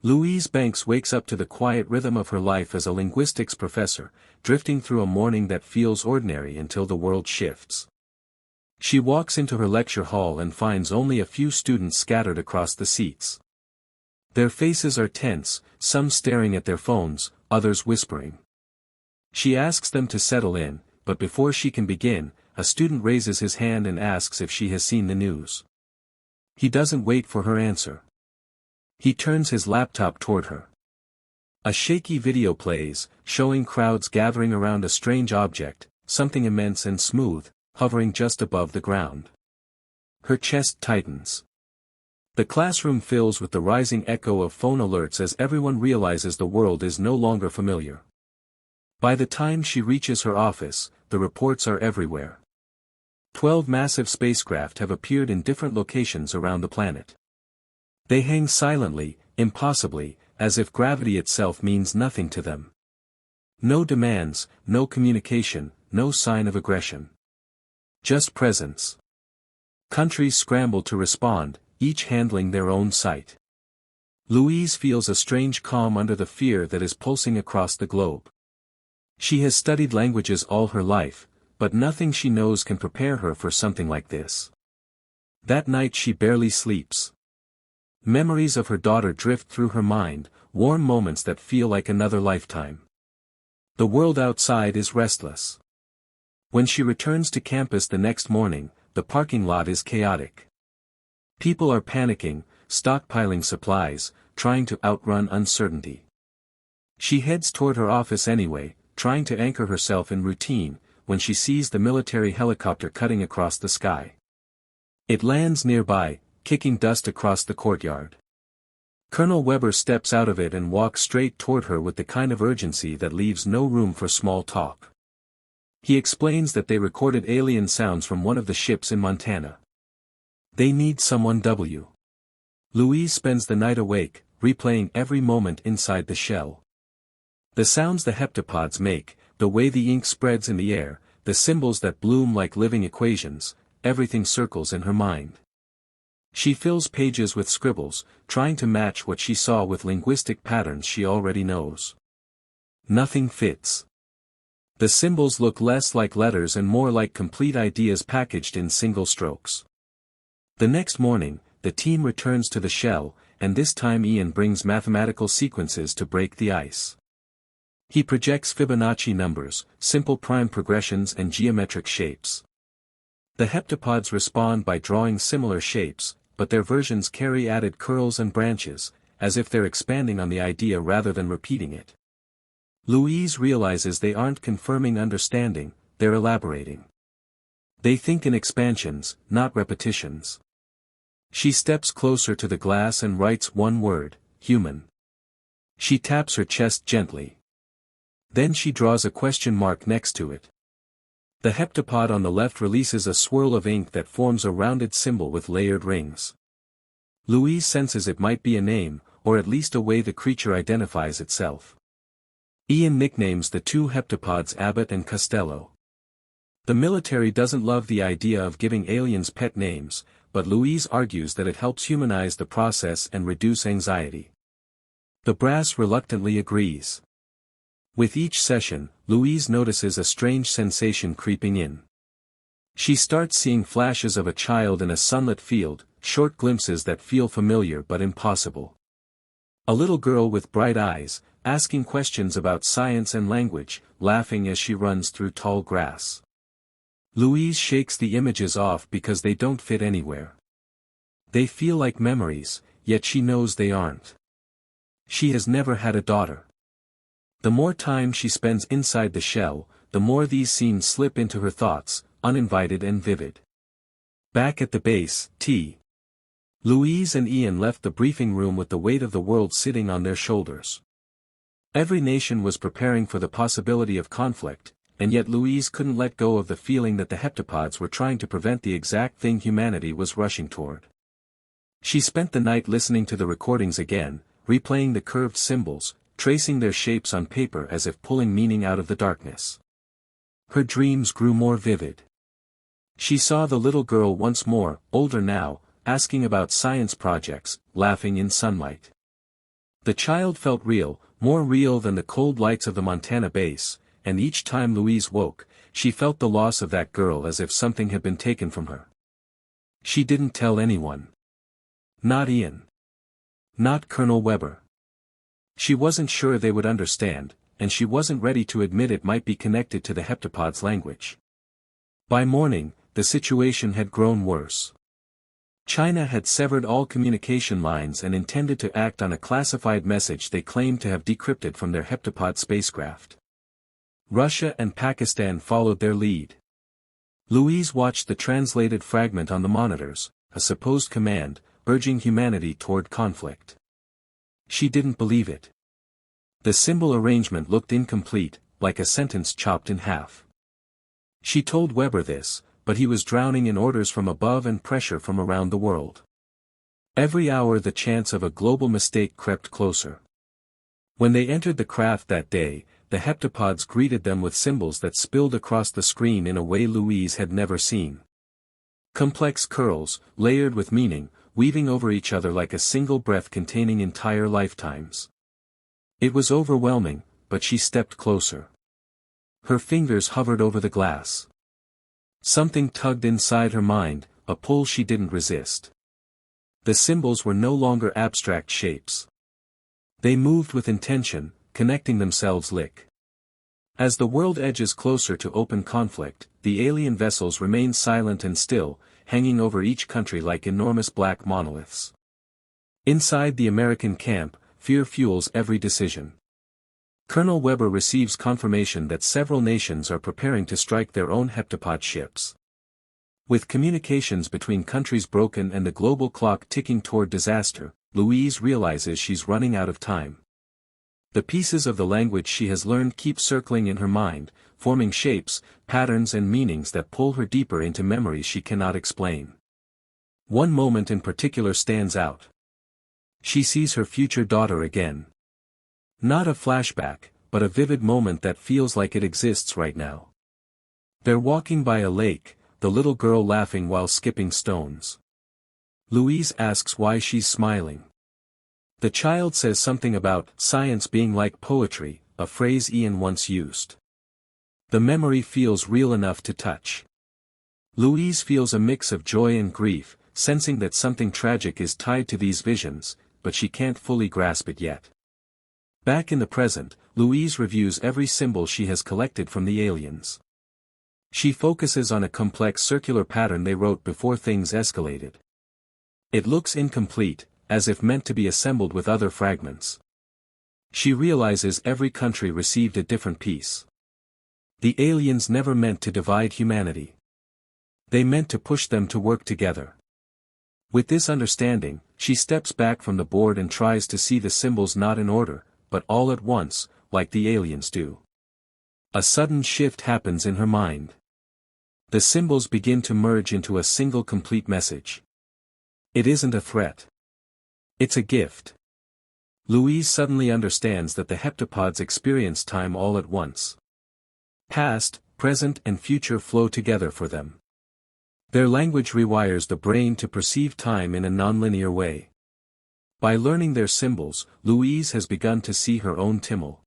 Louise Banks wakes up to the quiet rhythm of her life as a linguistics professor, drifting through a morning that feels ordinary until the world shifts. She walks into her lecture hall and finds only a few students scattered across the seats. Their faces are tense, some staring at their phones, others whispering. She asks them to settle in, but before she can begin, a student raises his hand and asks if she has seen the news. He doesn't wait for her answer. He turns his laptop toward her. A shaky video plays, showing crowds gathering around a strange object, something immense and smooth, hovering just above the ground. Her chest tightens. The classroom fills with the rising echo of phone alerts as everyone realizes the world is no longer familiar. By the time she reaches her office, the reports are everywhere. 12 massive spacecraft have appeared in different locations around the planet. They hang silently, impossibly, as if gravity itself means nothing to them. No demands, no communication, no sign of aggression. Just presence. Countries scramble to respond, each handling their own site. Louise feels a strange calm under the fear that is pulsing across the globe. She has studied languages all her life, but nothing she knows can prepare her for something like this. That night she barely sleeps. Memories of her daughter drift through her mind, warm moments that feel like another lifetime. The world outside is restless. When she returns to campus the next morning, the parking lot is chaotic. People are panicking, stockpiling supplies, trying to outrun uncertainty. She heads toward her office anyway, trying to anchor herself in routine, when she sees the military helicopter cutting across the sky. It lands nearby, kicking dust across the courtyard. Colonel Weber steps out of it and walks straight toward her with the kind of urgency that leaves no room for small talk. He explains that they recorded alien sounds from one of the ships in Montana. They need someone. Louise spends the night awake, replaying every moment inside the shell. The sounds the heptapods make, the way the ink spreads in the air, the symbols that bloom like living equations, everything circles in her mind. She fills pages with scribbles, trying to match what she saw with linguistic patterns she already knows. Nothing fits. The symbols look less like letters and more like complete ideas packaged in single strokes. The next morning, the team returns to the shell, and this time Ian brings mathematical sequences to break the ice. He projects Fibonacci numbers, simple prime progressions and geometric shapes. The heptapods respond by drawing similar shapes, but their versions carry added curls and branches, as if they're expanding on the idea rather than repeating it. Louise realizes they aren't confirming understanding, they're elaborating. They think in expansions, not repetitions. She steps closer to the glass and writes one word, human. She taps her chest gently. Then she draws a question mark next to it. The heptapod on the left releases a swirl of ink that forms a rounded symbol with layered rings. Louise senses it might be a name, or at least a way the creature identifies itself. Ian nicknames the two heptapods Abbott and Costello. The military doesn't love the idea of giving aliens pet names, but Louise argues that it helps humanize the process and reduce anxiety. The brass reluctantly agrees. With each session, Louise notices a strange sensation creeping in. She starts seeing flashes of a child in a sunlit field, short glimpses that feel familiar but impossible. A little girl with bright eyes, asking questions about science and language, laughing as she runs through tall grass. Louise shakes the images off because they don't fit anywhere. They feel like memories, yet she knows they aren't. She has never had a daughter. The more time she spends inside the shell, the more these scenes slip into her thoughts, uninvited and vivid. Back at the base, Louise and Ian left the briefing room with the weight of the world sitting on their shoulders. Every nation was preparing for the possibility of conflict, and yet Louise couldn't let go of the feeling that the heptapods were trying to prevent the exact thing humanity was rushing toward. She spent the night listening to the recordings again, replaying the curved symbols, tracing their shapes on paper as if pulling meaning out of the darkness. Her dreams grew more vivid. She saw the little girl once more, older now, asking about science projects, laughing in sunlight. The child felt real, more real than the cold lights of the Montana base, and each time Louise woke, she felt the loss of that girl as if something had been taken from her. She didn't tell anyone. Not Ian. Not Colonel Weber. She wasn't sure they would understand, and she wasn't ready to admit it might be connected to the Heptapods' language. By morning, the situation had grown worse. China had severed all communication lines and intended to act on a classified message they claimed to have decrypted from their Heptapod spacecraft. Russia and Pakistan followed their lead. Louise watched the translated fragment on the monitors, a supposed command, urging humanity toward conflict. She didn't believe it. The symbol arrangement looked incomplete, like a sentence chopped in half. She told Weber this, but he was drowning in orders from above and pressure from around the world. Every hour the chance of a global mistake crept closer. When they entered the craft that day, the heptapods greeted them with symbols that spilled across the screen in a way Louise had never seen. Complex curls, layered with meaning, weaving over each other like a single breath containing entire lifetimes. It was overwhelming, but she stepped closer. Her fingers hovered over the glass. Something tugged inside her mind, a pull she didn't resist. The symbols were no longer abstract shapes. They moved with intention, connecting themselves lick. As the world edges closer to open conflict, the alien vessels remain silent and still, hanging over each country like enormous black monoliths. Inside the American camp, fear fuels every decision. Colonel Weber receives confirmation that several nations are preparing to strike their own heptapod ships. With communications between countries broken and the global clock ticking toward disaster, Louise realizes she's running out of time. The pieces of the language she has learned keep circling in her mind, forming shapes, patterns and meanings that pull her deeper into memories she cannot explain. One moment in particular stands out. She sees her future daughter again. Not a flashback, but a vivid moment that feels like it exists right now. They're walking by a lake, the little girl laughing while skipping stones. Louise asks why she's smiling. The child says something about science being like poetry, a phrase Ian once used. The memory feels real enough to touch. Louise feels a mix of joy and grief, sensing that something tragic is tied to these visions, but she can't fully grasp it yet. Back in the present, Louise reviews every symbol she has collected from the aliens. She focuses on a complex circular pattern they wrote before things escalated. It looks incomplete, as if meant to be assembled with other fragments. She realizes every country received a different piece. The aliens never meant to divide humanity. They meant to push them to work together. With this understanding, she steps back from the board and tries to see the symbols not in order, but all at once, like the aliens do. A sudden shift happens in her mind. The symbols begin to merge into a single complete message. It isn't a threat. It's a gift. Louise suddenly understands that the heptapods experience time all at once. Past, present and future flow together for them. Their language rewires the brain to perceive time in a nonlinear way. By learning their symbols, Louise has begun to see her own Timmel.